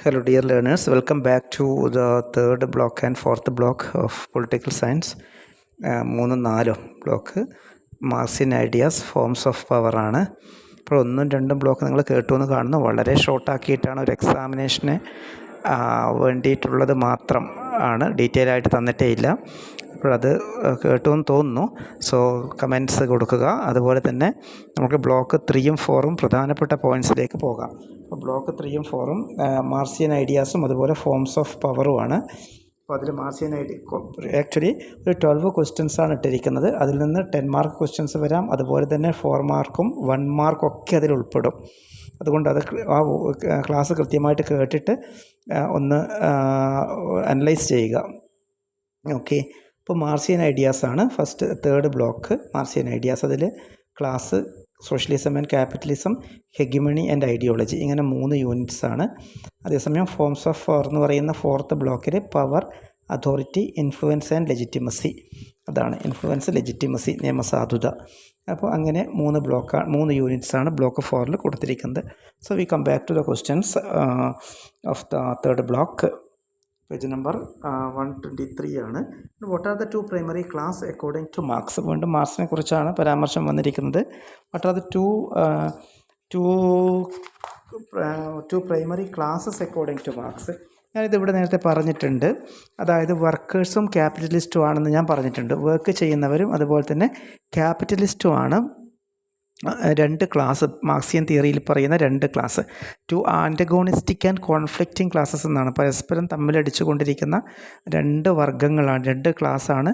Hello dear learners, welcome back to the third block and fourth block of political science. മൂന്നും നാലും block Marxian ideas forms of power ആണ്. ഇപ്പോൾ ഒന്നും രണ്ടും block നിങ്ങൾ കേട്ടു എന്ന് കാണുന്നു. വളരെ ഷോർട്ടാക്കിയിട്ടാണ് ഒരു എക്സാമിനേഷന് വേണ്ടിയിട്ടുള്ളത് മാത്രം ആണ്, ഡീറ്റെയിൽ ആയിട്ട് തന്നിട്ടേ ഇല്ല. അപ്പോഴത് കേട്ടു എന്ന് തോന്നുന്നു. സോ കമൻറ്റ്സ് കൊടുക്കുക. അതുപോലെ തന്നെ നമുക്ക് ബ്ലോക്ക് 3ഉം 4ഉം പ്രധാനപ്പെട്ട പോയിൻറ്റ്സിലേക്ക് പോകാം. അപ്പോൾ ബ്ലോക്ക് 3ഉം 4ഉം മാർക്സിയൻ ഐഡിയാസും അതുപോലെ ഫോംസ് ഓഫ് പവറുമാണ്. അപ്പോൾ അതിൽ മാർക്സിയൻ ആക്ച്വലി ഒരു 12 ക്വസ്റ്റ്യൻസാണ് ഇട്ടിരിക്കുന്നത്. അതിൽ നിന്ന് 10 മാർക്ക് ക്വസ്റ്റ്യൻസ് വരാം, അതുപോലെ തന്നെ 4 മാർക്കും 1 മാർക്കും ഒക്കെ അതിൽ ഉൾപ്പെടും. അതുകൊണ്ട് അത് ആ ക്ലാസ് കൃത്യമായിട്ട് കേട്ടിട്ട് ഒന്ന് അനലൈസ് ചെയ്യുക. ഓക്കെ, ഇപ്പോൾ മാർക്സിയൻ ഐഡിയാസാണ് first third block. Marxian ideas, അതിൽ class, socialism and capitalism, hegemony and ideology, ഇങ്ങനെ 3 യൂണിറ്റ്സാണ്. അതേസമയം ഫോംസ് ഓഫ് പവർ എന്ന് പറയുന്ന ഫോർത്ത് ബ്ലോക്കിൽ power, authority, influence and legitimacy, അതാണ് ഇൻഫ്ലുവൻസ്, ലെജിറ്റിമസി, നിയമസാധുത. അപ്പോൾ അങ്ങനെ 3 യൂണിറ്റ്സാണ് ബ്ലോക്ക് 4ൽ കൊടുത്തിരിക്കുന്നത്. So we come back to the questions of the third block. Page number 123 ആണ്. What are the 2 primary class according to Marx? വീണ്ടും മാർക്സിനെ കുറിച്ചാണ് പരാമർശം വന്നിരിക്കുന്നത്. What are the two primary classes according to Marx? ഞാനിതിവിടെ നേരത്തെ പറഞ്ഞിട്ടുണ്ട്. അതായത് വർക്കേഴ്സും ക്യാപിറ്റലിസ്റ്റും ആണെന്ന് ഞാൻ പറഞ്ഞിട്ടുണ്ട്. വർക്ക് ചെയ്യുന്നവരും അതുപോലെ തന്നെ ക്യാപിറ്റലിസ്റ്റുമാണ് 2 ക്ലാസ്. മാർക്സിയൻ തിയറിയിൽ പറയുന്ന 2 ക്ലാസ്, 2 ആൻറ്റഗോണിസ്റ്റിക് ആൻഡ് കോൺഫ്ലിക്റ്റിംഗ് ക്ലാസ്സസ് എന്നാണ്. പരസ്പരം തമ്മിലടിച്ചു കൊണ്ടിരിക്കുന്ന 2 വർഗ്ഗങ്ങളാണ്, 2 ക്ലാസ്സാണ്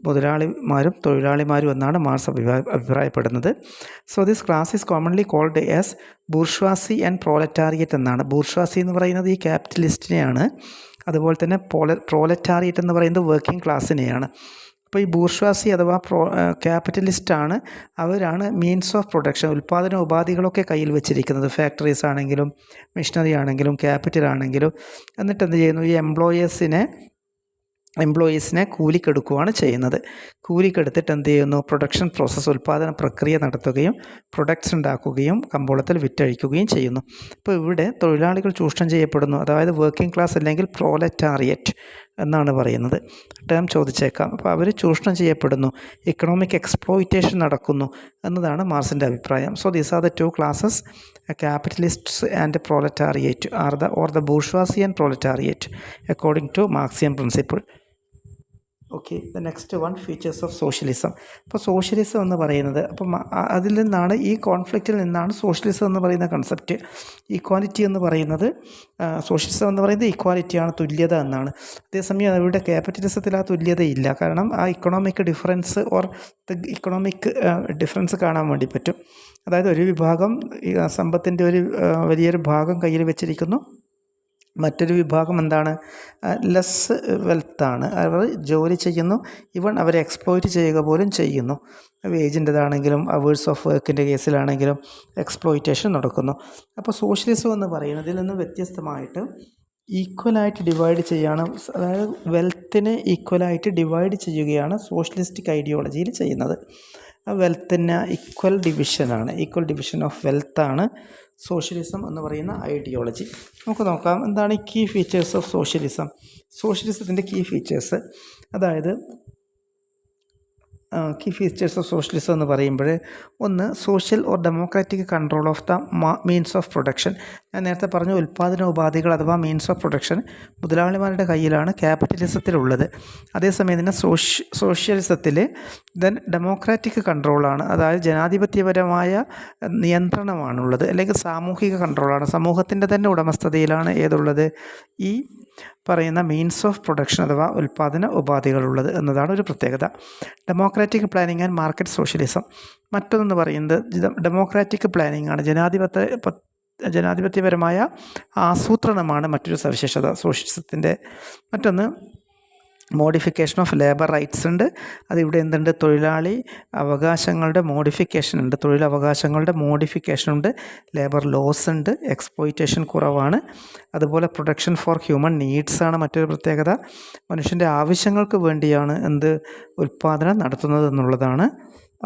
മുതലാളിമാരും തൊഴിലാളിമാരും എന്നാണ് മാർക്സ് അഭിപ്രായപ്പെടുന്നത്. So this class is commonly called as bourgeoisie and proletariat എന്നാണ്. ബൂർഷ്വാസി എന്ന് പറയുന്നത് ഈ ക്യാപിറ്റലിസ്റ്റിനെയാണ്, അതുപോലെ തന്നെ പ്രോലറ്റാരിയറ്റ് എന്ന് പറയുന്നത് വർക്കിംഗ് ക്ലാസ്സിനെയാണ്. അപ്പോൾ ഈ ബൂർഷ്വാസി അഥവാ ക്യാപിറ്റലിസ്റ്റാണ്, അവരാണ് മീൻസ് ഓഫ് പ്രൊഡക്ഷൻ, ഉൽപ്പാദന ഉപാധികളൊക്കെ കയ്യിൽ വെച്ചിരിക്കുന്നത്. ഫാക്ടറീസ് ആണെങ്കിലും മെഷീനറി ആണെങ്കിലും ക്യാപിറ്റൽ ആണെങ്കിലും. എന്നിട്ട് എന്ത് ചെയ്യുന്നു? ഈ എംപ്ലോയീസിനെ കൂലിക്കെടുക്കുകയാണ് ചെയ്യുന്നത്. കൂലിക്കെടുത്തിട്ട് എന്ത് ചെയ്യുന്നു? പ്രൊഡക്ഷൻ പ്രോസസ്സ്, ഉൽപ്പാദന പ്രക്രിയ നടത്തുകയും പ്രൊഡക്ട്സ് ഉണ്ടാക്കുകയും കമ്പോളത്തിൽ വിറ്റഴിക്കുകയും ചെയ്യുന്നു. ഇപ്പോൾ ഇവിടെ തൊഴിലാളികൾ ചൂഷണം ചെയ്യപ്പെടുന്നു, അതായത് വർക്കിംഗ് ക്ലാസ് അല്ലെങ്കിൽ പ്രോലറ്റാരിയറ്റ് എന്നാണ് പറയുന്നത്. ടേം ചോദിച്ചേക്കാം. അപ്പോൾ അവർ ചൂഷണം ചെയ്യപ്പെടുന്നു, ഇക്കണോമിക് എക്സ്പ്ലോയിറ്റേഷൻ നടക്കുന്നു എന്നതാണ് മാർക്സിൻ്റെ അഭിപ്രായം. So these are the 2 classes, capitalists and proletariat or the bourgeoisie and proletariat according to Marxian principle. Okay, the next one, features of socialism. അപ്പോൾ സോഷ്യലിസം എന്ന് പറയുന്നത്, അപ്പം അതിൽ നിന്നാണ്, ഈ കോൺഫ്ലിക്റ്റിൽ നിന്നാണ് സോഷ്യലിസം എന്ന് പറയുന്ന കൺസെപ്റ്റ്. ഈക്വാലിറ്റി എന്ന് പറയുന്നത്, സോഷ്യലിസം എന്ന് പറയുന്നത് ഈക്വാലിറ്റിയാണ്, തുല്യത എന്നാണ്. അതേസമയം ഇവിടെ ക്യാപിറ്റലിസത്തിൽ ആ തുല്യതയില്ല. കാരണം ആ ഇക്കണോമിക് ഡിഫറൻസ് ഇക്കണോമിക് ഡിഫറൻസ് കാണാൻ വേണ്ടി പറ്റും. അതായത് ഒരു വിഭാഗം സമ്പത്തിൻ്റെ ഒരു വലിയൊരു ഭാഗം കയ്യിൽ വെച്ചിരിക്കുന്നു, മറ്റൊരു വിഭാഗം എന്താണ്? ലെസ് വെൽത്താണ്. അവർ ജോലി ചെയ്യുന്നു, ഈവൺ അവരെ എക്സ്പ്ലോയിറ്റ് ചെയ്യുക പോലും ചെയ്യുന്നു. വേജിൻ്റെതാണെങ്കിലും അവേഴ്സ് ഓഫ് വർക്കിൻ്റെ കേസിലാണെങ്കിലും എക്സ്പ്ലോയിറ്റേഷൻ നടക്കുന്നു. അപ്പോൾ സോഷ്യലിസം എന്ന് പറയുന്നതിൽ നിന്ന് വ്യത്യസ്തമായിട്ട് ഈക്വലായിട്ട് ഡിവൈഡ് ചെയ്യുകയാണ്, അതായത് വെൽത്തിനെ ഈക്വലായിട്ട് ഡിവൈഡ് ചെയ്യുകയാണ് സോഷ്യലിസ്റ്റിക് ഐഡിയോളജിയിൽ ചെയ്യുന്നത്. വെൽത്തിന് ഈക്വൽ ഡിവിഷൻ ഓഫ് വെൽത്താണ് സോഷ്യലിസം എന്ന് പറയുന്ന ഐഡിയോളജി. നമുക്ക് നോക്കാം എന്താണ് ഈ കീ ഫീച്ചേഴ്സ് ഓഫ് സോഷ്യലിസം. സോഷ്യലിസത്തിൻ്റെ കീ ഫീച്ചേഴ്സ്, അതായത് കീ ഫീച്ചേഴ്സ് ഓഫ് സോഷ്യലിസം എന്ന് പറയുമ്പോൾ, ഒന്ന്, social or democratic control of the means of production. ഞാൻ നേരത്തെ പറഞ്ഞു, ഉൽപ്പാദന ഉപാധികൾ അഥവാ മീൻസ് ഓഫ് പ്രൊഡക്ഷൻ മുതലാളിമാരുടെ കയ്യിലാണ് ക്യാപിറ്റലിസത്തിലുള്ളത്. അതേസമയം തന്നെ സോഷ്യലിസത്തിൽ ഡെമോക്രാറ്റിക് കൺട്രോളാണ്, അതായത് ജനാധിപത്യപരമായ നിയന്ത്രണമാണുള്ളത്, അല്ലെങ്കിൽ സാമൂഹിക കൺട്രോളാണ്, സമൂഹത്തിൻ്റെ തന്നെ ഉടമസ്ഥതയിലാണ് ഏതുള്ളത്? ഈ പറയുന്ന മീൻസ് ഓഫ് പ്രൊഡക്ഷൻ അഥവാ ഉൽപ്പാദന ഉപാധികളുള്ളത് എന്നതാണ് ഒരു പ്രത്യേകത. Democratic planning and market socialism. മറ്റൊന്നെന്ന് പറയുന്നത് ഡെമോക്രാറ്റിക് പ്ലാനിങ് ആണ്, ജനാധിപത്യപരമായ ആസൂത്രണമാണ് മറ്റൊരു സവിശേഷത സോഷ്യലിസത്തിൻ്റെ. മറ്റൊന്ന് മോഡിഫിക്കേഷൻ ഓഫ് ലേബർ റൈറ്റ്സ് ഉണ്ട്. അതിവിടെ എന്തുണ്ട്? തൊഴിലാളി അവകാശങ്ങളുടെ മോഡിഫിക്കേഷൻ ഉണ്ട്, തൊഴിലവകാശങ്ങളുടെ മോഡിഫിക്കേഷൻ ഉണ്ട്. ലേബർ ലോസ് ഉണ്ട്, എക്സ്പ്ലോയിറ്റേഷൻ കുറവാണ്. അതുപോലെ പ്രൊഡക്ഷൻ ഫോർ ഹ്യൂമൻ നീഡ്സ് ആണ് മറ്റൊരു പ്രത്യേകത. മനുഷ്യൻ്റെ ആവശ്യങ്ങൾക്ക് വേണ്ടിയാണ് ഉൽപ്പാദനം നടത്തുന്നത് എന്നുള്ളതാണ്.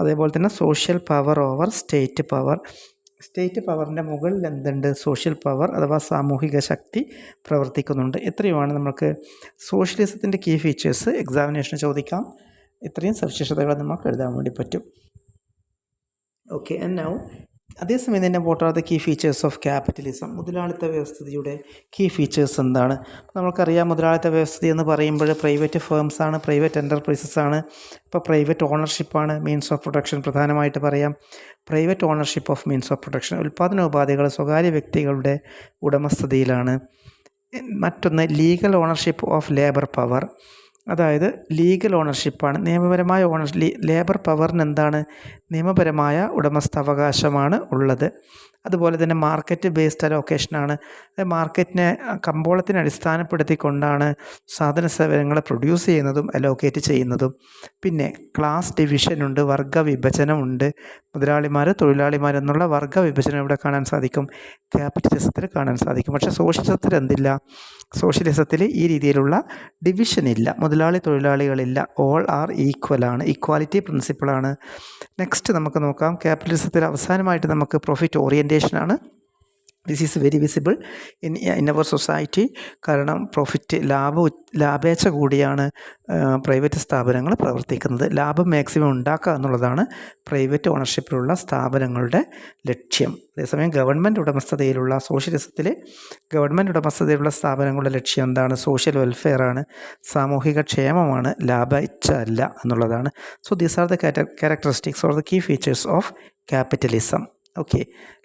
അതേപോലെ തന്നെ social power over state power, state പവറിൻ്റെ മുകളിൽ എന്തുണ്ട്? സോഷ്യൽ പവർ അഥവാ സാമൂഹിക ശക്തി പ്രവർത്തിക്കുന്നുണ്ട്. ഇത്രയുമാണ് നമുക്ക് സോഷ്യലിസത്തിൻ്റെ കീ ഫീച്ചേഴ്സ് എക്സാമിനേഷന് ചോദിക്കാം. ഇത്രയും സവിശേഷതകൾ നമുക്ക് എഴുതാൻ വേണ്ടി പറ്റും. ഓക്കെ, ആൻഡ് നൗ അതേസമയം തന്നെ what are the key features of capitalism? മുതലാളിത്ത വ്യവസ്ഥിതിയുടെ കീ ഫീച്ചേഴ്സ് എന്താണ്? നമുക്കറിയാം, മുതലാളിത്ത വ്യവസ്ഥിതി എന്ന് പറയുമ്പോൾ പ്രൈവറ്റ് ഫേംസ് ആണ്, പ്രൈവറ്റ് എൻ്റർപ്രൈസസ് ആണ്. ഇപ്പോൾ പ്രൈവറ്റ് ഓണർഷിപ്പാണ് മീൻസ് ഓഫ് പ്രൊഡക്ഷൻ. പ്രധാനമായിട്ട് പറയാം, private ownership of means of production. ഉൽപ്പാദനോപാധികൾ സ്വകാര്യ വ്യക്തികളുടെ ഉടമസ്ഥതയിലാണ്. മറ്റൊന്ന് legal ownership of labour power, അതായത് ലീഗൽ ഓണർഷിപ്പാണ്, നിയമപരമായ ലേബർ പവറിന് എന്താണ്? നിയമപരമായ ഉടമസ്ഥാവകാശമാണ് ഉള്ളത്. അതുപോലെ തന്നെ മാർക്കറ്റ് ബേസ്ഡ് അലോക്കേഷനാണ്. മാർക്കറ്റിനെ കമ്പോളത്തിനെ അടിസ്ഥാനപ്പെടുത്തിക്കൊണ്ടാണ് സാധന സേവനങ്ങൾ പ്രൊഡ്യൂസ് ചെയ്യുന്നതും അലോക്കേറ്റ് ചെയ്യുന്നതും. പിന്നെ ക്ലാസ് ഡിവിഷനുണ്ട്, വർഗ വിഭജനമുണ്ട്. മുതലാളിമാർ, തൊഴിലാളിമാർ എന്നുള്ള വർഗ വിഭജനം ഇവിടെ കാണാൻ സാധിക്കും, ക്യാപിറ്റലിസത്തിൽ കാണാൻ സാധിക്കും. പക്ഷേ സോഷ്യലിസത്തിൽ എന്തില്ല? സോഷ്യലിസത്തിൽ ഈ രീതിയിലുള്ള ഡിവിഷൻ ഇല്ല, മുതലാളി തൊഴിലാളികളില്ല, ഓൾ ആർ ഈക്വലാണ്, ഈക്വാലിറ്റി പ്രിൻസിപ്പിളാണ്. നെക്സ്റ്റ് നമുക്ക് നോക്കാം, ക്യാപിറ്റലിസത്തിൽ അവസാനമായിട്ട് നമുക്ക് പ്രോഫിറ്റ് ഓറിയൻറ്റേഷനാണ്. This is very visible in our society. കാരണം പ്രോഫിറ്റ് ലാഭേച്ഛ കൂടിയാണ് പ്രൈവറ്റ് സ്ഥാപനങ്ങൾ പ്രവർത്തിക്കുന്നത്. ലാഭം മാക്സിമം ഉണ്ടാക്കുക എന്നുള്ളതാണ് പ്രൈവറ്റ് ഓണർഷിപ്പിലുള്ള സ്ഥാപനങ്ങളുടെ ലക്ഷ്യം. അതേസമയം ഗവൺമെൻറ് ഉടമസ്ഥതയിലുള്ള സോഷ്യലിസത്തിൽ ഗവൺമെൻറ് ഉടമസ്ഥതയിലുള്ള സ്ഥാപനങ്ങളുടെ ലക്ഷ്യം എന്താണ്? സോഷ്യൽ വെൽഫെയറാണ്, സാമൂഹിക ക്ഷേമമാണ്, ലാഭേച്ഛ അല്ല എന്നുള്ളതാണ്. So these are the characteristics or the key features of capitalism. Okay,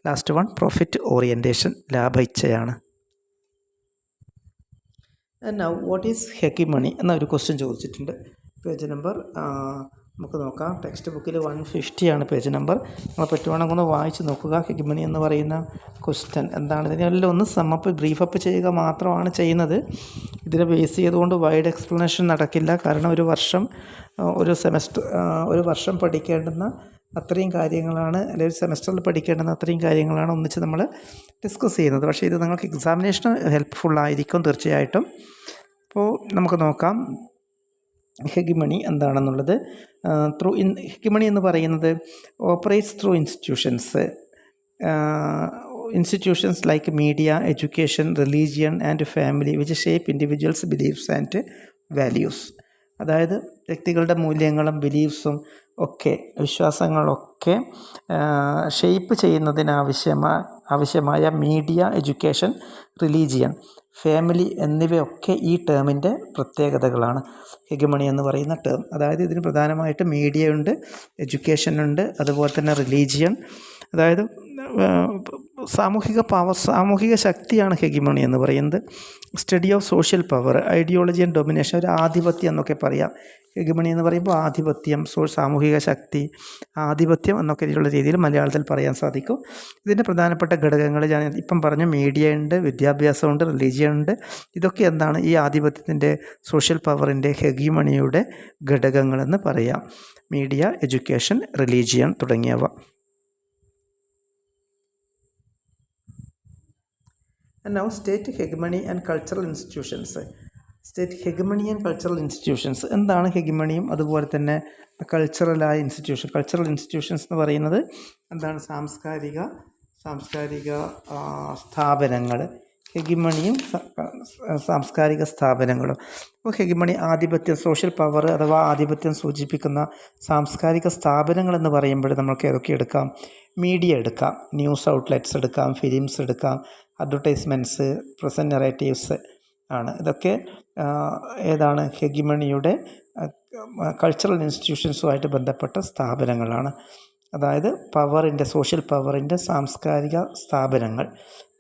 last one profit orientation, ലാഭേച്ഛയാണ്. നൗ വാട്ട് ഈസ് ഹെഗിമണി എന്നൊരു ക്വസ്റ്റ്യൻ ചോദിച്ചിട്ടുണ്ട്. പേജ് നമ്പർ നമുക്ക് നോക്കാം. ടെക്സ്റ്റ് ബുക്കിൽ 150 ആണ് പേജ് നമ്പർ. നമ്മൾ പറ്റുവാണെങ്കിൽ ഒന്ന് വായിച്ച് നോക്കുക. ഹെഗിമണി എന്ന് പറയുന്ന ക്വസ്റ്റ്യൻ എന്താണ്? ഇതിനെല്ലാം ഒന്ന് സമ്മപ്പ് ബ്രീഫപ്പ് ചെയ്യുക മാത്രമാണ് ചെയ്യുന്നത്. ഇതിനെ ബേസ് ചെയ്തുകൊണ്ട് വൈഡ് എക്സ്പ്ലനേഷൻ നടക്കില്ല. കാരണം ഒരു വർഷം പഠിക്കേണ്ടുന്ന അത്രയും കാര്യങ്ങളാണ്, അല്ലെങ്കിൽ ഒരു സെമസ്റ്ററിൽ പഠിക്കേണ്ടുന്ന അത്രയും കാര്യങ്ങളാണ് ഒന്നിച്ച് നമ്മൾ ഡിസ്കസ് ചെയ്യുന്നത്. പക്ഷേ ഇത് നിങ്ങൾക്ക് എക്സാമിനേഷന് ഹെൽപ്ഫുള്ളായിരിക്കും തീർച്ചയായിട്ടും. അപ്പോൾ നമുക്ക് നോക്കാം ഹെഗിമണി എന്താണെന്നുള്ളത്. ഹെഗിമണി എന്ന് പറയുന്നത് operates through institutions like media, education, religion and family which shape individuals beliefs and values. അതായത് വ്യക്തികളുടെ മൂല്യങ്ങളും ബിലീഫ്സും ഒക്കെ, വിശ്വാസങ്ങളൊക്കെ ഷെയ്പ്പ് ചെയ്യുന്നതിനാവശ്യമായ മീഡിയ, എഡ്യൂക്കേഷൻ, റിലീജിയൻ, ഫാമിലി എന്നിവയൊക്കെ ഈ ടേമിൻ്റെ പ്രത്യേകതകളാണ്. ഹെഗമണി എന്ന് പറയുന്ന ടേം. അതായത് ഇതിന് പ്രധാനമായിട്ട് മീഡിയ ഉണ്ട്, എഡ്യൂക്കേഷൻ ഉണ്ട്, അതുപോലെ തന്നെ റിലീജിയൻ, അതായത് സാമൂഹിക ശക്തിയാണ് ഹെഗമണി എന്ന് പറയുന്നത്. Study of social power, ideology and domination, ഒരു ആധിപത്യം എന്നൊക്കെ പറയാം. ഹെഗമണി എന്ന് പറയുമ്പോൾ ആധിപത്യം, സാമൂഹിക ശക്തി, ആധിപത്യം എന്നൊക്കെയുള്ള രീതിയിൽ മലയാളത്തിൽ പറയാൻ സാധിക്കും. ഇതിൻ്റെ പ്രധാനപ്പെട്ട ഘടകങ്ങൾ ഞാൻ ഇപ്പം പറഞ്ഞു. മീഡിയ ഉണ്ട്, വിദ്യാഭ്യാസമുണ്ട്, റിലീജിയൻ ഉണ്ട്. ഇതൊക്കെ എന്താണ്? ഈ ആധിപത്യത്തിൻ്റെ, സോഷ്യൽ പവറിൻ്റെ, ഹെഗമണിയുടെ ഘടകങ്ങളെന്ന് പറയാം. മീഡിയ, എഡ്യൂക്കേഷൻ, റിലീജിയൻ തുടങ്ങിയവ. And now state hegemony and cultural institutions. State hegemony and cultural institutions. എന്താണ് ഹെഗമണിയും അതുപോലെ തന്നെ കൾച്ചറൽ ഇൻസ്റ്റിറ്റ്യൂഷൻസ് എന്ന് പറയുന്നത് എന്താണ്? സാംസ്കാരിക സ്ഥാപനങ്ങൾ. ഹെഗമണിയും സാംസ്കാരിക സ്ഥാപനങ്ങളും. അപ്പോൾ ഹെഗമണി ആധിപത്യം, സോഷ്യൽ പവർ അഥവാ ആധിപത്യം സൂചിപ്പിക്കുന്ന സാംസ്കാരിക സ്ഥാപനങ്ങൾ എന്ന് പറയുമ്പോൾ നമ്മൾക്ക് ഏതൊക്കെ എടുക്കാം? മീഡിയ എടുക്കാം, ന്യൂസ് ഔട്ട്ലെറ്റ്സ് എടുക്കാം, ഫിലിംസ് എടുക്കാം, അഡ്വർടൈസ്മെൻറ്റ്സ്, പ്രസൻറ്റ് നറേറ്റീവ്സ് ആണ്. ഇതൊക്കെ ഏതാണ്? ഹെഗമണിയുടെ കൾച്ചറൽ ഇൻസ്റ്റിറ്റ്യൂഷൻസുമായിട്ട് ബന്ധപ്പെട്ട സ്ഥാപനങ്ങളാണ്. അതായത് സോഷ്യൽ പവറിൻ്റെ സാംസ്കാരിക സ്ഥാപനങ്ങൾ.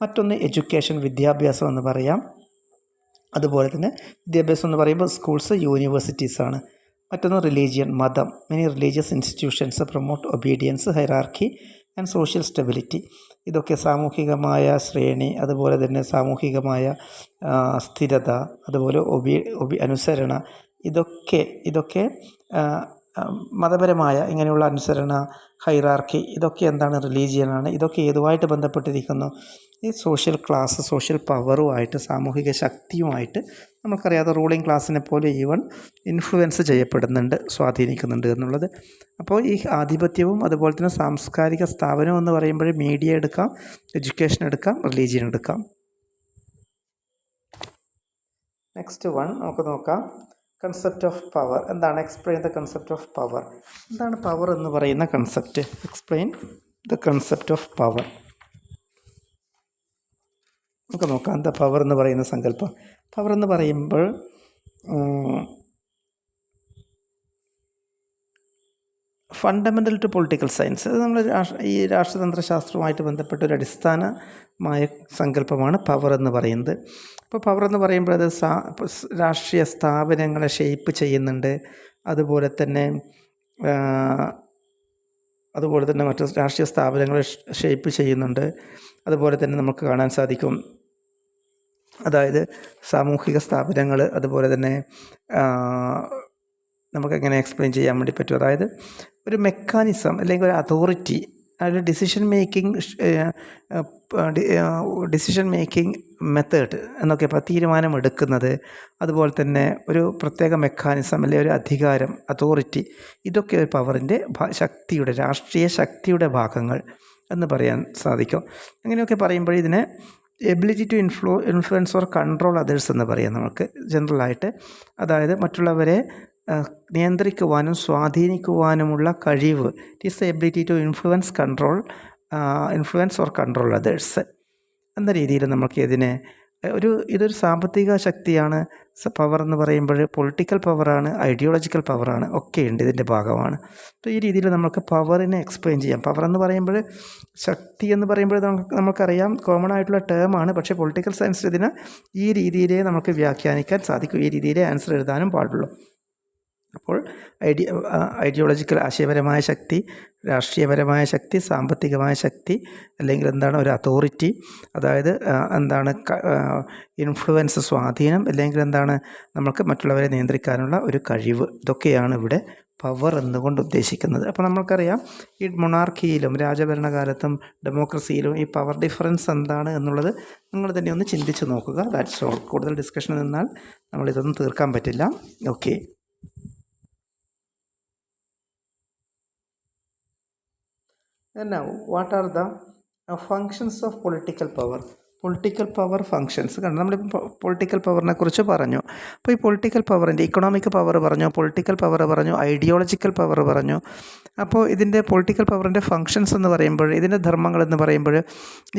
മറ്റൊന്ന് എഡ്യൂക്കേഷൻ, വിദ്യാഭ്യാസം എന്ന് പറയാം. അതുപോലെ തന്നെ വിദ്യാഭ്യാസം എന്ന് പറയുമ്പോൾ സ്കൂൾസ്, യൂണിവേഴ്സിറ്റീസാണ്. മറ്റൊന്ന് റിലീജിയൻ, മതം. Many religious institutions promote obedience, hierarchy and social stability. ഇതൊക്കെ സാമൂഹികമായ ശ്രേണി, അതുപോലെ തന്നെ സാമൂഹികമായ സ്ഥിരത, അതുപോലെ അനുസരണ, ഇതൊക്കെ മതപരമായ ഇങ്ങനെയുള്ള അനുസരണ, ഹൈറാർക്കി, ഇതൊക്കെ എന്താണ്? റിലീജിയനാണ്. ഇതൊക്കെ ഏതുമായിട്ട് ബന്ധപ്പെട്ടിരിക്കുന്നു? ഈ സോഷ്യൽ ക്ലാസ്, സോഷ്യൽ പവറുമായിട്ട്, സാമൂഹിക ശക്തിയുമായിട്ട് നമുക്കറിയാതെ റൂളിംഗ് ക്ലാസ്സിനെ പോലെ ഈവൻ ഇൻഫ്ലുവൻസ് ചെയ്യപ്പെടുന്നുണ്ട്, സ്വാധീനിക്കുന്നുണ്ട് എന്നുള്ളത്. അപ്പോൾ ഈ ആധിപത്യവും അതുപോലെ തന്നെ സാംസ്കാരിക സ്ഥാപനം എന്ന് പറയുമ്പോൾ മീഡിയ എടുക്കാം, എഡ്യൂക്കേഷൻ എടുക്കാം, റിലീജിയൻ എടുക്കാം. നെക്സ്റ്റ് വൺ നമുക്ക് നോക്കാം. കൺസെപ്റ്റ് ഓഫ് പവർ എന്താണ്? Explain the concept of power. എന്താണ് പവർ എന്ന് പറയുന്ന concept? Explain the concept of power. നമുക്ക് നോക്കാം എന്താ പവർ എന്ന് പറയുന്ന സങ്കല്പം. പവർ എന്ന് പറയുമ്പോൾ ഫണ്ടമെൻ്റൽ ടു പൊളിറ്റിക്കൽ സയൻസ്, അത് നമ്മൾ ഈ രാഷ്ട്രതന്ത്ര ശാസ്ത്രവുമായിട്ട് ബന്ധപ്പെട്ട ഒരു അടിസ്ഥാനമായ സങ്കല്പമാണ് പവർ എന്ന് പറയുന്നത്. അപ്പോൾ പവർ എന്ന് പറയുമ്പോൾ അത് രാഷ്ട്രീയ സ്ഥാപനങ്ങളെ ഷെയ്പ്പ് ചെയ്യുന്നുണ്ട്, അതുപോലെ തന്നെ മറ്റ് രാഷ്ട്രീയ സ്ഥാപനങ്ങളെ ഷെയ്പ്പ് ചെയ്യുന്നുണ്ട്. അതുപോലെ തന്നെ നമുക്ക് കാണാൻ സാധിക്കും, അതായത് സാമൂഹിക സ്ഥാപനങ്ങൾ, അതുപോലെ തന്നെ നമുക്കെങ്ങനെ എക്സ്പ്ലെയിൻ ചെയ്യാൻ വേണ്ടി പറ്റും? അതായത് ഒരു മെക്കാനിസം അല്ലെങ്കിൽ ഒരു അതോറിറ്റി, അതിൽ ഡിസിഷൻ മേക്കിംഗ് മെത്തേഡ് എന്നൊക്കെ ഇപ്പോൾ തീരുമാനമെടുക്കുന്നത്, അതുപോലെ തന്നെ ഒരു പ്രത്യേക മെക്കാനിസം അല്ലെങ്കിൽ ഒരു അധികാരം, അതോറിറ്റി, ഇതൊക്കെ ഒരു പവറിൻ്റെ ശക്തിയുടെ, രാഷ്ട്രീയ ശക്തിയുടെ ഭാഗങ്ങൾ എന്ന് പറയാൻ സാധിക്കും. അങ്ങനെയൊക്കെ പറയുമ്പോൾ ഇതിനെ ability to influence or control others എന്ന് പറയാം നമുക്ക് ജനറലായിട്ട്. അതായത് മറ്റുള്ളവരെ നിയന്ത്രിക്കുവാനും സ്വാധീനിക്കുവാനുമുള്ള കഴിവ്. It is the ability to influence or control others എന്ന രീതിയിൽ നമുക്ക് ഇതൊരു സാമ്പത്തിക ശക്തിയാണ്. പവർ എന്ന് പറയുമ്പോൾ പൊളിറ്റിക്കൽ പവറാണ്, ഐഡിയോളജിക്കൽ പവറാണ്, ഒക്കെയുണ്ട്, ഇതിൻ്റെ ഭാഗമാണ്. അപ്പോൾ ഈ രീതിയിൽ നമുക്ക് പവറിനെ എക്സ്പ്ലെയിൻ ചെയ്യാം. പവർ എന്ന് പറയുമ്പോൾ, ശക്തി എന്ന് പറയുമ്പോൾ നമുക്കറിയാം കോമൺ ആയിട്ടുള്ള ടേമാണ്. പക്ഷേ പൊളിറ്റിക്കൽ സയൻസിൽ ഇതിനെ ഈ രീതിയിലേ നമുക്ക് വ്യാഖ്യാനിക്കാൻ സാധിക്കും, ഈ രീതിയിലേ ആൻസർ എഴുതാനും പാടുള്ളൂ. അപ്പോൾ ഐഡിയോളജിക്കൽ ആശയപരമായ ശക്തി, രാഷ്ട്രീയപരമായ ശക്തി, സാമ്പത്തികമായ ശക്തി, അല്ലെങ്കിൽ എന്താണ് ഒരു അതോറിറ്റി, അതായത് എന്താണ് ഇൻഫ്ലുവൻസ്, സ്വാധീനം, അല്ലെങ്കിൽ എന്താണ് നമുക്ക് മറ്റുള്ളവരെ നിയന്ത്രിക്കാനുള്ള ഒരു കഴിവ്. ഇതൊക്കെയാണ് ഇവിടെ പവർ എന്നുകൊണ്ട് ഉദ്ദേശിക്കുന്നത്. അപ്പോൾ നമ്മൾക്കറിയാം ഈ മൊണാർക്കിയിലും രാജഭരണകാലത്തും ഡെമോക്രസിയിലും ഈ പവർ ഡിഫറൻസ് എന്താണ് എന്നുള്ളത് നിങ്ങൾ തന്നെ ഒന്ന് ചിന്തിച്ച് നോക്കുക. That's all. കൂടുതൽ ഡിസ്കഷൻ നിന്നാൽ നമ്മളിതൊന്നും തീർക്കാൻ പറ്റില്ല. Okay. And now, what are the functions of political power? Political power functions കണ്ടു. നമ്മളിപ്പോൾ പൊളിറ്റിക്കൽ പവറിനെ കുറിച്ച് പറഞ്ഞു. അപ്പോൾ ഈ പൊളിറ്റിക്കൽ പവറിൻ്റെ ഇക്കണോമിക് പവർ പറഞ്ഞു, പൊളിറ്റിക്കൽ പവർ പറഞ്ഞു, ഐഡിയോളജിക്കൽ പവർ പറഞ്ഞു. അപ്പോൾ ഇതിൻ്റെ പൊളിറ്റിക്കൽ പവറിൻ്റെ ഫങ്ഷൻസ് എന്ന് പറയുമ്പോൾ, ഇതിൻ്റെ ധർമ്മങ്ങൾ എന്ന് പറയുമ്പോൾ,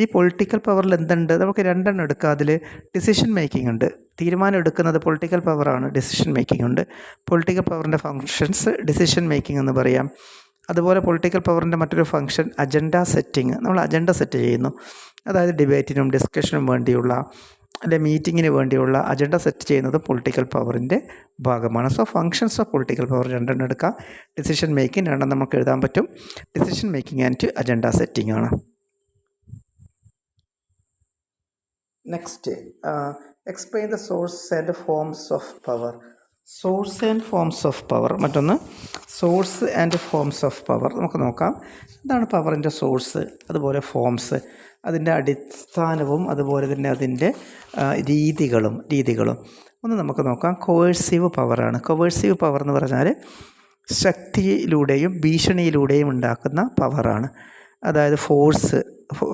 ഈ പൊളിറ്റിക്കൽ പവറിൽ എന്തുണ്ട്? നമുക്ക് രണ്ടെണ്ണം എടുക്കുക. അതിൽ ഡിസിഷൻ മേക്കിംഗ് ഉണ്ട്, തീരുമാനം എടുക്കുന്നത് പൊളിറ്റിക്കൽ പവറാണ്. ഡിസിഷൻ മേക്കിംഗ് ഉണ്ട്. പൊളിറ്റിക്കൽ പവറിൻ്റെ ഫങ്ഷൻസ് ഡിസിഷൻ മേക്കിംഗ് എന്ന് പറയാം. അതുപോലെ പൊളിറ്റിക്കൽ പവറിൻ്റെ മറ്റൊരു ഫങ്ഷൻ അജണ്ട സെറ്റിങ്. നമ്മൾ അജണ്ട സെറ്റ് ചെയ്യുന്നു, അതായത് ഡിബേറ്റിനും ഡിസ്കഷനും വേണ്ടിയുള്ള അല്ലെങ്കിൽ മീറ്റിങ്ങിന് വേണ്ടിയുള്ള അജണ്ട സെറ്റ് ചെയ്യുന്നത് പൊളിറ്റിക്കൽ പവറിൻ്റെ ഭാഗമാണ്. So functions of political power രണ്ടെണ്ണം എടുക്കാം. ഡിസിഷൻ മേക്കിംഗ് രണ്ടെണ്ണം നമുക്ക് എഴുതാൻ പറ്റും. Decision making and agenda setting ആണ്. Next, explain the source and forms of power. Source and forms of power. മറ്റൊന്ന് source and forms of power. നമുക്ക് നോക്കാം എന്താണ് പവറിൻ്റെ സോഴ്സ്, അതുപോലെ ഫോംസ്, അതിൻ്റെ അടിസ്ഥാനവും അതുപോലെ തന്നെ അതിൻ്റെ രീതികളും. ഒന്ന് നമുക്ക് നോക്കാം. കോവേഴ്സീവ് പവറാണ്. കോവേഴ്സീവ് പവർ എന്ന് പറഞ്ഞാൽ ശക്തിയിലൂടെയും ഭീഷണിയിലൂടെയും ഉണ്ടാക്കുന്ന പവറാണ്. അതായത്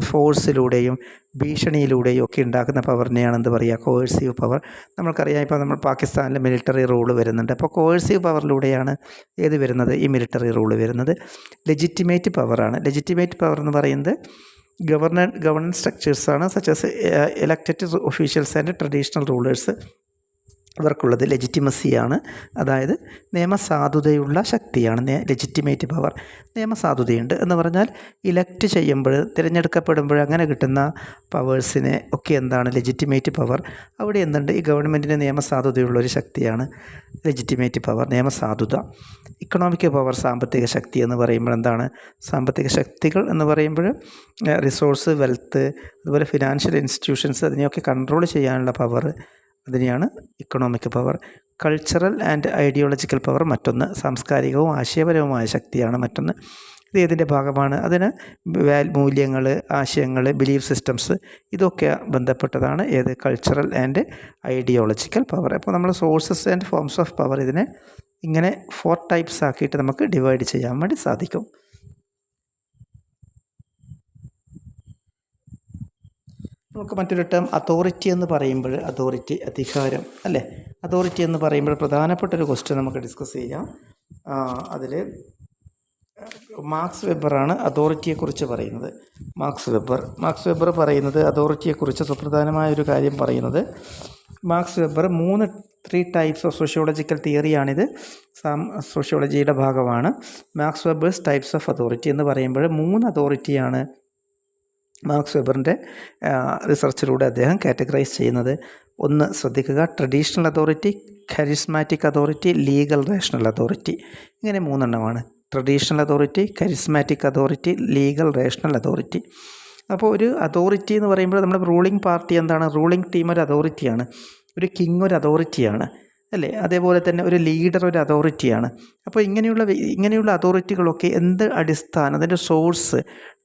ഫോഴ്സിലൂടെയും ഭീഷണിയിലൂടെയും ഒക്കെ ഉണ്ടാക്കുന്ന പവറിനെയാണ് എന്ത് പറയുക? കോവേഴ്സീവ് പവർ. നമ്മൾക്കറിയാം, ഇപ്പോൾ നമ്മൾ പാകിസ്ഥാനിൽ മിലിറ്ററി റൂള് വരുന്നുണ്ട്. അപ്പോൾ കോവേഴ്സീവ് പവറിലൂടെയാണ് ഏത് വരുന്നത്? ഈ മിലിറ്ററി റൂള് വരുന്നത്. ലെജിറ്റിമേറ്റ് പവറാണ്. ലെജിറ്റിമേറ്റ് പവർ എന്ന് പറയുന്നത് ഗവർണൻസ് സ്ട്രക്ചേഴ്സാണ്, such as elected officials and traditional rulers. ഇവർക്കുള്ളത് ലെജിറ്റിമസിയാണ്, അതായത് നിയമസാധുതയുള്ള ശക്തിയാണ് ലെജിറ്റിമേറ്റ് പവർ. നിയമസാധുതയുണ്ട് എന്ന് പറഞ്ഞാൽ ഇലക്റ്റ് ചെയ്യുമ്പോൾ, തിരഞ്ഞെടുക്കപ്പെടുമ്പോൾ അങ്ങനെ കിട്ടുന്ന പവേഴ്സിനെ ഒക്കെ എന്താണ്? Legitimate power. അവിടെ എന്തുണ്ട്? ഈ ഗവൺമെൻറ്റിന് നിയമസാധുതയുള്ളൊരു ശക്തിയാണ് ലെജിറ്റിമേറ്റ് പവർ, നിയമസാധുത. ഇക്കണോമിക് പവർ, സാമ്പത്തിക ശക്തി എന്ന് പറയുമ്പോൾ എന്താണ്? സാമ്പത്തിക ശക്തികൾ എന്ന് പറയുമ്പോൾ റിസോഴ്സ്, വെൽത്ത്, അതുപോലെ ഫിനാൻഷ്യൽ ഇൻസ്റ്റിറ്റ്യൂഷൻസ്, അതിനെയൊക്കെ കൺട്രോൾ ചെയ്യാനുള്ള പവർ, അതിനെയാണ് economic power. Cultural and ideological power മറ്റൊന്ന്, സാംസ്കാരികവും ആശയപരവുമായ ശക്തിയാണ് മറ്റൊന്ന്. ഇത് ഏതിൻ്റെ ഭാഗമാണ്? അതിന് മൂല്യങ്ങൾ, ആശയങ്ങൾ, ബിലീഫ് സിസ്റ്റംസ് ഇതൊക്കെ ബന്ധപ്പെട്ടതാണ് ഏത്? Cultural and ideological power. അപ്പോൾ നമ്മൾ sources and forms of power ഇതിനെ ഇങ്ങനെ 4 ടൈപ്സ് ആക്കിയിട്ട് നമുക്ക് ഡിവൈഡ് ചെയ്യാൻ വേണ്ടി സാധിക്കും. നമുക്ക് മറ്റൊരു ടേം അതോറിറ്റി എന്ന് പറയുമ്പോൾ, അതോറിറ്റി അധികാരം അല്ലേ? അതോറിറ്റി എന്ന് പറയുമ്പോൾ പ്രധാനപ്പെട്ടൊരു ക്വസ്റ്റ്യൻ നമുക്ക് ഡിസ്കസ് ചെയ്യാം. അതിൽ മാർക്സ് വെബറാണ് അതോറിറ്റിയെക്കുറിച്ച് പറയുന്നത്. മാർക്സ് വെബർ പറയുന്നത് അതോറിറ്റിയെക്കുറിച്ച് സുപ്രധാനമായൊരു കാര്യം പറയുന്നത്, Max Weber 3 types of sociological തിയറിയാണിത്. സോഷ്യോളജിയുടെ ഭാഗമാണ്. Max Weber's types of authority എന്ന് പറയുമ്പോൾ 3 അതോറിറ്റിയാണ് മാർക്സ് വെബറിൻ്റെ റിസർച്ചിലൂടെ അദ്ദേഹം കാറ്റഗറൈസ് ചെയ്യുന്നത്. ഒന്ന് ശ്രദ്ധിക്കുക, traditional authority, charismatic authority, legal rational authority. ഇങ്ങനെ 3 എണ്ണമാണ്. Traditional authority, charismatic authority, legal rational authority. അപ്പോൾ ഒരു അതോറിറ്റി എന്ന് പറയുമ്പോൾ നമ്മുടെ റൂളിംഗ് പാർട്ടി എന്താണ്? റൂളിംഗ് ടീം ഒരു അതോറിറ്റിയാണ്. ഒരു കിങ് ഒരു അതോറിറ്റിയാണ് അല്ലേ? അതേപോലെ തന്നെ ഒരു ലീഡർ ഒരു അതോറിറ്റിയാണ്. അപ്പോൾ ഇങ്ങനെയുള്ള അതോറിറ്റികളൊക്കെ എന്ത് അടിസ്ഥാനം, അതിൻ്റെ സോഴ്സ്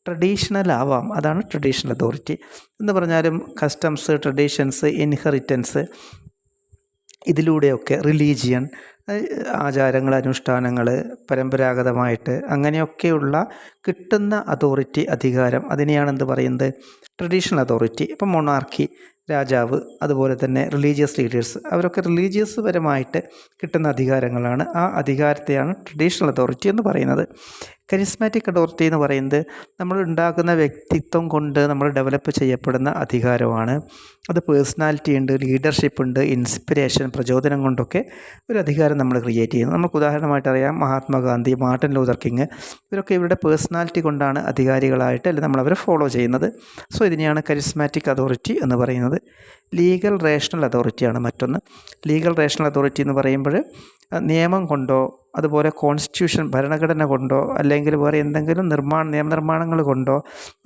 ട്രഡീഷണൽ ആവാം. അതാണ് ട്രഡീഷണൽ അതോറിറ്റി എന്ന് പറഞ്ഞാലും. കസ്റ്റംസ്, ട്രഡീഷൻസ്, ഇൻഹെറിറ്റൻസ്, ഇതിലൂടെയൊക്കെ റിലീജിയൻ, ആചാരങ്ങൾ, അനുഷ്ഠാനങ്ങൾ, പരമ്പരാഗതമായിട്ട് അങ്ങനെയൊക്കെയുള്ള കിട്ടുന്ന അതോറിറ്റി, അധികാരം, അതിനെയാണ് എന്ത് പറയുന്നത്? Traditional authority. ഇപ്പം മൊണാർക്കി, രാജാവ്, അതുപോലെ തന്നെ റിലീജിയസ് ലീഡേഴ്സ്, അവരൊക്കെ റിലീജിയസ് പരമായിട്ട് കിട്ടുന്ന അധികാരങ്ങളാണ്. ആ അധികാരത്തെയാണ് ട്രഡീഷണൽ അതോറിറ്റി എന്ന് പറയുന്നത്. കരിസ്മാറ്റിക് അതോറിറ്റി എന്ന് പറയുന്നത് നമ്മൾ ഉണ്ടാക്കുന്ന വ്യക്തിത്വം കൊണ്ട് നമ്മൾ ഡെവലപ്പ് ചെയ്യപ്പെടുന്ന അധികാരമാണ്. അത് പേഴ്സണാലിറ്റി ഉണ്ട്, ലീഡർഷിപ്പ് ഉണ്ട്, ഇൻസ്പിരേഷൻ, പ്രചോദനം കൊണ്ടൊക്കെ ഒരു അധികാരം നമ്മൾ ക്രിയേറ്റ് ചെയ്യുന്നു. നമുക്ക് ഉദാഹരണമായിട്ട് അറിയാം മഹാത്മാഗാന്ധി, മാർട്ടിൻ ലൂതർ കിങ്, ഇവരൊക്കെ ഇവരുടെ പേഴ്സണാലിറ്റി കൊണ്ടാണ് അധികാരികളായിട്ട് അല്ലെങ്കിൽ നമ്മളവരെ ഫോളോ ചെയ്യുന്നത്. സോ ഇതിനെയാണ് കരിസ്മാറ്റിക് അതോറിറ്റി എന്ന് പറയുന്നത്. ലീഗൽ റേഷണൽ അതോറിറ്റിയാണ് മറ്റൊന്ന്. ലീഗൽ റേഷണൽ അതോറിറ്റി എന്ന് പറയുമ്പോൾ നിയമം കൊണ്ടോ അതുപോലെ കോൺസ്റ്റിറ്റ്യൂഷൻ, ഭരണഘടന കൊണ്ടോ അല്ലെങ്കിൽ വേറെ എന്തെങ്കിലും നിയമനിർമ്മാണങ്ങൾ കൊണ്ടോ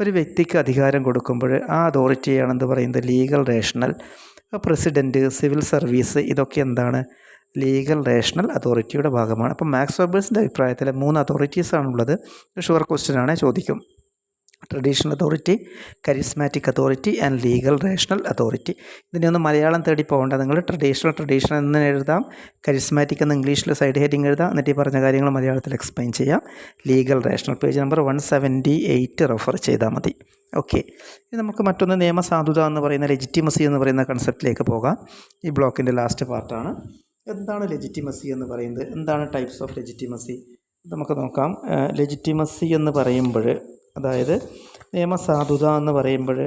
ഒരു വ്യക്തിക്ക് അധികാരം കൊടുക്കുമ്പോൾ ആ അതോറിറ്റിയാണ് എന്ത് പറയുന്നത്? Legal rational. President, civil service, ഇതൊക്കെ എന്താണ്? ലീഗൽ റേഷണൽ അതോറിറ്റിയുടെ ഭാഗമാണ്. അപ്പം മാക്സ് വെബേഴ്സിൻ്റെ അഭിപ്രായത്തിൽ 3 അതോറിറ്റീസാണുള്ളത്. ഷുവർ ക്വസ്റ്റ്യനാണ്, ചോദിക്കും. Traditional authority, charismatic authority and legal rational authority. ഇതിനെയൊന്ന് മലയാളം തേടി പോകേണ്ട. നിങ്ങൾ ട്രഡീഷണൽ എന്ന് എഴുതാം, കരിസ്മാറ്റിക് എന്ന് ഇംഗ്ലീഷിൽ സൈഡ് ഹെഡിങ് എഴുതാം. എന്നിട്ട് ഈ പറഞ്ഞ കാര്യങ്ങൾ മലയാളത്തിൽ എക്സ്പ്ലെയിൻ ചെയ്യാം. Legal rational page number 178 refer ചെയ്താൽ മതി. ഓക്കെ, ഇനി നമുക്ക് മറ്റൊന്ന് നിയമസാധുത എന്ന് പറയുന്ന, ലെജിറ്റിമസി എന്ന് പറയുന്ന കൺസെപ്റ്റിലേക്ക് പോകാം. ഈ ബ്ലോക്കിൻ്റെ ലാസ്റ്റ് പാർട്ടാണ്. എന്താണ് ലെജിറ്റിമസി എന്ന് പറയുന്നത്? എന്താണ് ടൈപ്സ് ഓഫ് ലെജിറ്റിമസി? നമുക്ക് നോക്കാം. ലെജിറ്റിമസി എന്ന് പറയുമ്പോൾ, അതായത് നിയമസാധുത എന്ന് പറയുമ്പോൾ,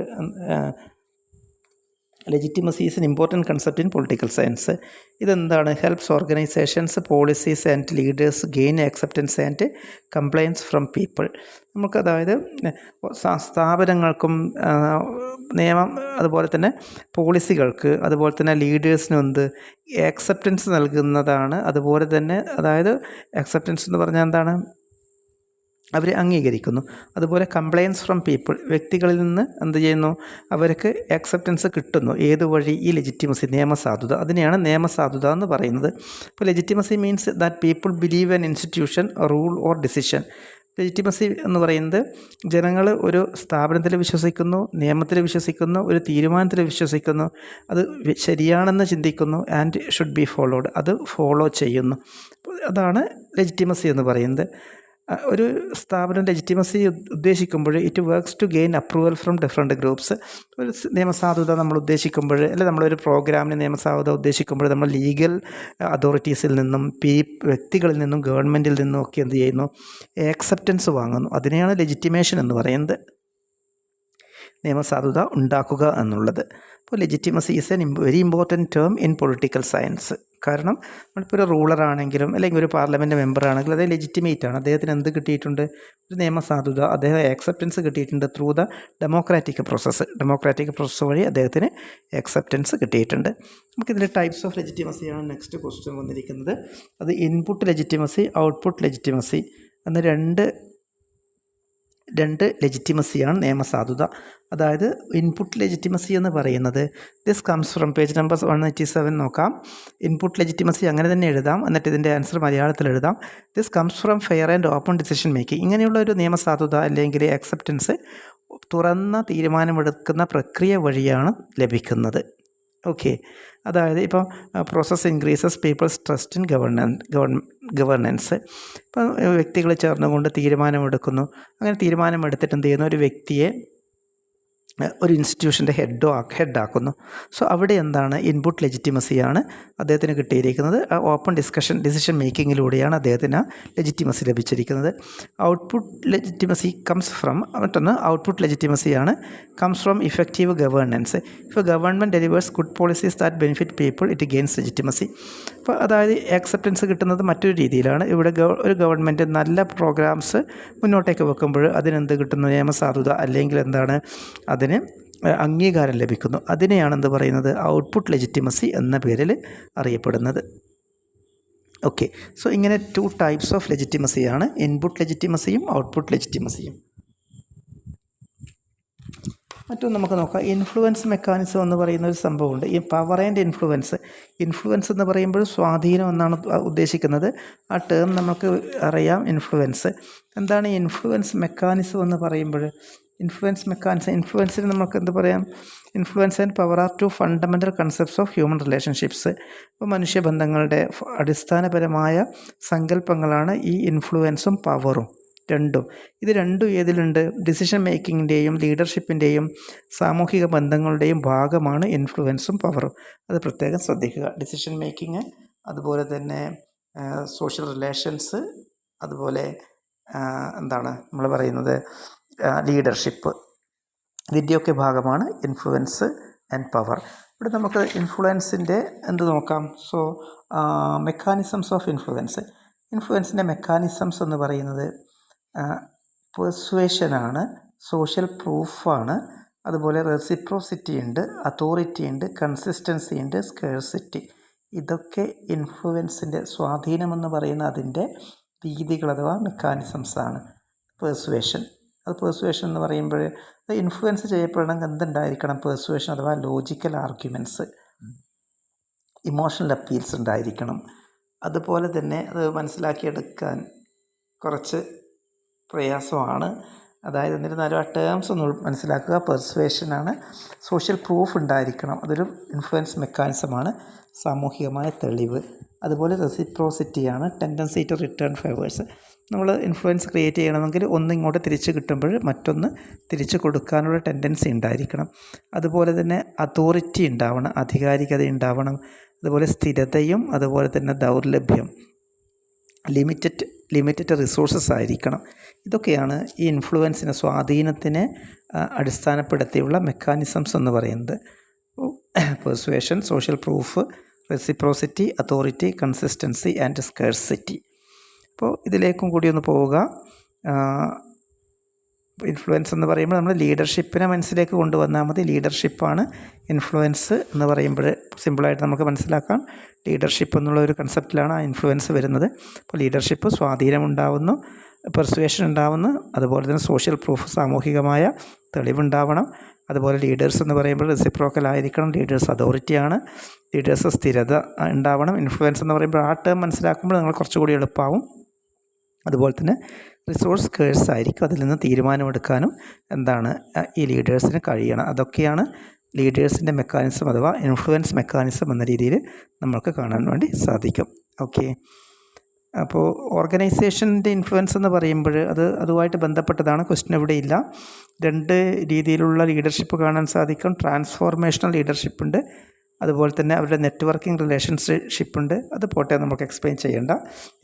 legitimacy is an important concept in political science. ഇതെന്താണ്? Helps organizations, policies and leaders gain acceptance and compliance from people. നമുക്ക് അതായത് സ്ഥാപനങ്ങൾക്കും നിയമം, അതുപോലെ തന്നെ പോളിസികൾക്ക്, അതുപോലെ തന്നെ ലീഡേഴ്സിനും എന്ത് അക്സെപ്റ്റൻസ് നൽകുന്നതാണ്. അതുപോലെ തന്നെ അതായത് അക്സെപ്റ്റൻസ് എന്ന് പറഞ്ഞാൽ എന്താണ്? അവരെ അംഗീകരിക്കുന്നു. അതുപോലെ കംപ്ലയൻസ് ഫ്രം പീപ്പിൾ, വ്യക്തികളിൽ നിന്ന് എന്ത് ചെയ്യുന്നു? അവർക്ക് അക്സെപ്റ്റൻസ് കിട്ടുന്നു. ഏത് വഴി? ഈ ലെജിറ്റിമസി, നിയമസാധുത. അതിനെയാണ് നിയമസാധുത എന്ന് പറയുന്നത്. അപ്പോൾ legitimacy means that people believe an institution, rule or decision. Legitimacy എന്ന് പറയുന്നത് ജനങ്ങൾ ഒരു സ്ഥാപനത്തിൽ വിശ്വസിക്കുന്നു, നിയമത്തിൽ വിശ്വസിക്കുന്നു, ഒരു തീരുമാനത്തിൽ വിശ്വസിക്കുന്നു, അത് ശരിയാണെന്ന് ചിന്തിക്കുന്നു, ആൻഡ് ഷുഡ് ബി ഫോളോഡ്, അത് ഫോളോ ചെയ്യുന്നു. അതാണ് ലെജിറ്റിമസി എന്ന് പറയുന്നത്. ഒരു സ്ഥാപനം ലെജിറ്റിമസി ഉദ്ദേശിക്കുമ്പോൾ it works to gain approval from different groups. ഒരു നിയമസാധുത നമ്മൾ ഉദ്ദേശിക്കുമ്പോൾ, അല്ലെങ്കിൽ നമ്മളൊരു പ്രോഗ്രാമിന് നിയമസാധുത ഉദ്ദേശിക്കുമ്പോൾ നമ്മൾ ലീഗൽ അതോറിറ്റീസിൽ നിന്നും വ്യക്തികളിൽ നിന്നും ഗവൺമെൻറ്റിൽ നിന്നും ഒക്കെ എന്ത് ചെയ്യുന്നു? ആക്സെപ്റ്റൻസ് വാങ്ങുന്നു. അതിനെയാണ് ലെജിറ്റിമേഷൻ എന്ന് പറയുന്നത്, നിയമസാധുത ഉണ്ടാക്കുക എന്നുള്ളത്. അപ്പോൾ legitimacy is N very important term in political science. കാരണം നമ്മളിപ്പോൾ ഒരു റൂളറാണെങ്കിലും അല്ലെങ്കിൽ ഒരു പാർലമെൻറ്റ് മെമ്പറാണെങ്കിലും അത് ലെജിറ്റിമേറ്റ് ആണ്. അദ്ദേഹത്തിന് എന്ത് കിട്ടിയിട്ടുണ്ട്? ഒരു നിയമസാധുത, അദ്ദേഹം ആക്സെപ്റ്റൻസ് കിട്ടിയിട്ടുണ്ട് ത്രൂ ദ ഡെമോക്രാറ്റിക് പ്രോസസ്സ് വഴി അദ്ദേഹത്തിന് ആക്സെപ്റ്റൻസ് കിട്ടിയിട്ടുണ്ട്. നമുക്കിതിൽ ടൈപ്സ് ഓഫ് ലെജിറ്റിമസിയാണ് നെക്സ്റ്റ് ക്വസ്റ്റ്യൻ വന്നിരിക്കുന്നത്. അത് ഇൻപുട്ട് ലെജിറ്റിമസി, ഔട്ട്പുട്ട് ലെജിറ്റിമസി എന്ന 2 2 ലെജിറ്റിമസിയാണ് നിയമസാധുത. അതായത് ഇൻപുട്ട് ലെജിറ്റിമസി എന്ന് പറയുന്നത് this comes from page number 187 നോക്കാം. ഇൻപുട്ട് ലെജിറ്റിമസി അങ്ങനെ തന്നെ എഴുതാം, എന്നിട്ട് ഇതിൻ്റെ ആൻസർ മലയാളത്തിൽ എഴുതാം. This comes from fair and open decision making. ഇങ്ങനെയുള്ള ഒരു നിയമസാധുത അല്ലെങ്കിൽ അക്സെപ്റ്റൻസ് തുറന്ന തീരുമാനമെടുക്കുന്ന പ്രക്രിയ വഴിയാണ് ലഭിക്കുന്നത്. ഓക്കെ, അതായത് ഇപ്പം process increases people's trust in governance. ഇപ്പം വ്യക്തികൾ ചേർന്നുകൊണ്ട് തീരുമാനമെടുക്കുന്നു. അങ്ങനെ തീരുമാനമെടുത്തിട്ട് എന്ത് ചെയ്യുന്നു, ഒരു വ്യക്തിയെ ഒരു ഇൻസ്റ്റിറ്റ്യൂഷൻ്റെ ഹെഡാക്കുന്നു. സോ അവിടെ എന്താണ്, ഇൻപുട്ട് ലെജിറ്റിമസിയാണ് അദ്ദേഹത്തിന് കിട്ടിയിരിക്കുന്നത്. ഓപ്പൺ ഡിസിഷൻ മേക്കിങ്ങിലൂടെയാണ് അദ്ദേഹത്തിന് ലെജിറ്റിമസി ലഭിച്ചിരിക്കുന്നത്. Output legitimacy comes from output ലെജിറ്റിമസിയാണ് കംസ് ഫ്രം ഇഫക്റ്റീവ് ഗവേണൻസ്. ഇപ്പോൾ government delivers good policies that benefit people it gains legitimacy. അപ്പോൾ അതായത് ആക്സെപ്റ്റൻസ് കിട്ടുന്നത് മറ്റൊരു രീതിയിലാണ്. ഇവിടെ ഒരു ഗവൺമെൻറ് നല്ല പ്രോഗ്രാംസ് മുന്നോട്ടേക്ക് വെക്കുമ്പോൾ അതിനെന്ത് കിട്ടുന്നു, നിയമസാധുത അല്ലെങ്കിൽ എന്താണ്, അതിന് അംഗീകാരം ലഭിക്കുന്നു. അതിനെയാണ് എന്ത് പറയുന്നത്, ഔട്ട്പുട്ട് ലെജിറ്റിമസി എന്ന പേരിൽ അറിയപ്പെടുന്നത്. ഓക്കെ, സോ ഇങ്ങനെ 2 ടൈപ്സ് ഓഫ് ലെജിറ്റിമസിയാണ്, ഇൻപുട്ട് ലെജിറ്റിമസിയും ഔട്ട്പുട്ട് ലെജിറ്റിമസിയും. മറ്റൊന്ന് നമുക്ക് നോക്കാം, ഇൻഫ്ലുവൻസ് മെക്കാനിസം എന്ന് പറയുന്ന ഒരു സംഭവമുണ്ട്. ഈ പവർ ആൻഡ് ഇൻഫ്ലുവൻസ് എന്ന് പറയുമ്പോൾ സ്വാധീനം എന്നാണ് ഉദ്ദേശിക്കുന്നത്. ആ ടേം നമുക്ക് അറിയാം, ഇൻഫ്ലുവൻസ്. എന്താണ് ഇൻഫ്ലുവൻസ് മെക്കാനിസം എന്ന് പറയുമ്പോൾ? ഇൻഫ്ലുവൻസിന് നമുക്ക് എന്ത് പറയാം, influence and power are 2 fundamental concepts of human relationships. ഇപ്പോൾ മനുഷ്യബന്ധങ്ങളുടെ അടിസ്ഥാനപരമായ സങ്കല്പങ്ങളാണ് ഈ ഇൻഫ്ലുവൻസും പവറും രണ്ടും. ഇത് രണ്ടും ഏതിലുണ്ട്, ഡിസിഷൻ മേക്കിങ്ങിൻ്റെയും ലീഡർഷിപ്പിൻ്റെയും സാമൂഹിക ബന്ധങ്ങളുടെയും ഭാഗമാണ് ഇൻഫ്ലുവൻസും പവറും. അത് പ്രത്യേകം ശ്രദ്ധിക്കുക. ഡിസിഷൻ മേക്കിങ്, അതുപോലെ തന്നെ സോഷ്യൽ റിലേഷൻസ്, അതുപോലെ എന്താണ് നമ്മൾ പറയുന്നത്, ലീഡർഷിപ്പ്, ഇതിൻ്റെയൊക്കെ ഭാഗമാണ് ഇൻഫ്ലുവൻസ് ആൻഡ് പവർ. ഇവിടെ നമുക്ക് ഇൻഫ്ലുവൻസിൻ്റെ എന്ത് നോക്കാം. സോ മെക്കാനിസംസ് ഓഫ് ഇൻഫ്ലുവൻസിൻ്റെ മെക്കാനിസംസ് എന്ന് പറയുന്നത് പെർsuasion, സോഷ്യൽ പ്രൂഫാണ്, അതുപോലെ റെസിപ്രോസിറ്റി ഉണ്ട്, അതോറിറ്റി ഉണ്ട്, കൺസിസ്റ്റൻസി ഉണ്ട്, സ്കേഴ്സിറ്റി. ഇതൊക്കെ ഇൻഫ്ലുവൻസിൻ്റെ സ്വാധീനമെന്ന് പറയുന്ന അതിൻ്റെ രീതികൾ അഥവാ മെക്കാനിസംസാണ്. പെർsuasion എന്ന് പറയുമ്പോൾ അത് ഇൻഫ്ലുവൻസ് ചെയ്യപ്പെടണമെങ്കിൽ എന്തുണ്ടായിരിക്കണം, പെർsuasion അഥവാ ലോജിക്കൽ ആർഗ്യുമെൻറ്റ്സ്, ഇമോഷണൽ അപ്പീൽസ് ഉണ്ടായിരിക്കണം. അതുപോലെ തന്നെ അത് മനസ്സിലാക്കിയെടുക്കാൻ കുറച്ച് പ്രയാസമാണ്. അതായത് എന്നിരുന്നാലും ആ ടേംസ് ഒന്ന് മനസ്സിലാക്കുക. പെർsuasionആണ്. സോഷ്യൽ പ്രൂഫ് ഉണ്ടായിരിക്കണം, അതൊരു ഇൻഫ്ലുവൻസ് മെക്കാനിസമാണ്, സാമൂഹികമായ തെളിവ്. അതുപോലെ റെസിപ്രോസിറ്റിയാണ്, ടെൻഡൻസി ടു റിട്ടേൺ ഫേവേഴ്സ്. നമ്മൾ ഇൻഫ്ലുവൻസ് ക്രിയേറ്റ് ചെയ്യണമെങ്കിൽ ഒന്ന് ഇങ്ങോട്ട് തിരിച്ച് കിട്ടുമ്പോൾ മറ്റൊന്ന് തിരിച്ച് കൊടുക്കാനുള്ള ടെൻഡൻസി ഉണ്ടായിരിക്കണം. അതുപോലെ തന്നെ അതോറിറ്റി ഉണ്ടാവണം, ആധികാരികത ഉണ്ടാവണം. അതുപോലെ സ്ഥിരതയും അതുപോലെ തന്നെ ദൗർലഭ്യം, ലിമിറ്റഡ് റിസോഴ്സസ് ആയിരിക്കണം. ഇതൊക്കെയാണ് ഈ ഇൻഫ്ലുവൻസിനെ, സ്വാധീനത്തിനെ അടിസ്ഥാനപ്പെടുത്തിയുള്ള മെക്കാനിസംസ് എന്ന് പറയുന്നത്. പെർsuasion, social proof, reciprocity, authority, consistency and scarcity. അപ്പോൾ ഇതിലേക്കും കൂടി ഒന്ന് പോവുക. ഇൻഫ്ലുവൻസ് എന്ന് പറയുമ്പോൾ നമ്മൾ ലീഡർഷിപ്പിനെ മനസ്സിലേക്ക് കൊണ്ടുവന്നാൽ മതി. ലീഡർഷിപ്പാണ് ഇൻഫ്ലുവൻസ് എന്ന് പറയുമ്പോൾ സിമ്പിളായിട്ട് നമുക്ക് മനസ്സിലാക്കാം. ലീഡർഷിപ്പ് എന്നുള്ള ഒരു കൺസെപ്റ്റിലാണ് ആ ഇൻഫ്ലുവൻസ് വരുന്നത്. അപ്പോൾ ലീഡർഷിപ്പ്, സ്വാധീനമുണ്ടാവുന്നു, പെർsuasion ഉണ്ടാവുന്നു, അതുപോലെ തന്നെ സോഷ്യൽ പ്രൂഫ്, സാമൂഹികമായ തെളിവുണ്ടാവണം. അതുപോലെ ലീഡേഴ്സ് എന്ന് പറയുമ്പോൾ റെസിപ്രോക്കൽ ആയിരിക്കണം. ലീഡേഴ്സ് അതോറിറ്റിയാണ്. ലീഡേഴ്സ് സ്ഥിരത ഉണ്ടാവണം. ഇൻഫ്ലുവൻസ് എന്ന് പറയുമ്പോൾ ആ ടേം മനസ്സിലാക്കുമ്പോൾ നിങ്ങൾ കുറച്ചുകൂടി എളുപ്പമാവും. അതുപോലെ തന്നെ റിസോഴ്സ് സ്കേഴ്സ് ആയിരിക്കും, അതിൽ നിന്ന് തീരുമാനമെടുക്കാനും ഈ ലീഡേഴ്സിന് കഴിയണം. അതൊക്കെയാണ് ലീഡേഴ്സിൻ്റെ മെക്കാനിസം അഥവാ ഇൻഫ്ലുവൻസ് മെക്കാനിസം എന്ന രീതിയിൽ നമ്മൾക്ക് കാണാൻ വേണ്ടി സാധിക്കും. ഓക്കെ, അപ്പോൾ ഓർഗനൈസേഷൻ്റെ ഇൻഫ്ലുവൻസ് എന്ന് പറയുമ്പോൾ അതുമായിട്ട് ബന്ധപ്പെട്ടതാണ്. ക്വസ്റ്റ്യൻ ഇവിടെ ഇല്ല. 2 രീതിയിലുള്ള ലീഡർഷിപ്പ് കാണാൻ സാധിക്കും. ട്രാൻസ്ഫോർമേഷണൽ ലീഡർഷിപ്പ് ഉണ്ട്, അതുപോലെ തന്നെ അവരുടെ നെറ്റ്വർക്കിംഗ് റിലേഷൻഷിപ്പ് ഉണ്ട്. അത് പോട്ടെ, നമുക്ക് എക്സ്പ്ലെയിൻ ചെയ്യേണ്ട.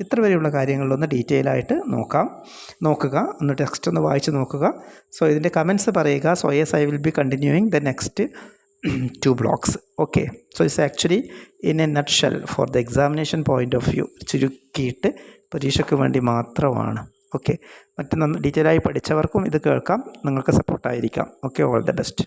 ഇത്ര വരെയുള്ള കാര്യങ്ങളിലൊന്ന് ഡീറ്റെയിൽ ആയിട്ട് നോക്കുക. ഒന്ന് ടെക്സ്റ്റ് ഒന്ന് വായിച്ച് നോക്കുക. സോ ഇതിൻ്റെ കമൻറ്റ്സ് പറയുക. So yes, I will be continuing the next 2 blocks. Okay, so it's actually in a nutshell for the examination point of view. ചുരുക്കിയിട്ട് പരീക്ഷയ്ക്ക് വേണ്ടി മാത്രമാണ്. ഓക്കെ, മറ്റ് ഡീറ്റെയിലായി പഠിച്ചവർക്കും ഇത് കേൾക്കാം, നിങ്ങൾക്ക് സപ്പോർട്ടായിരിക്കാം. Okay, all the best.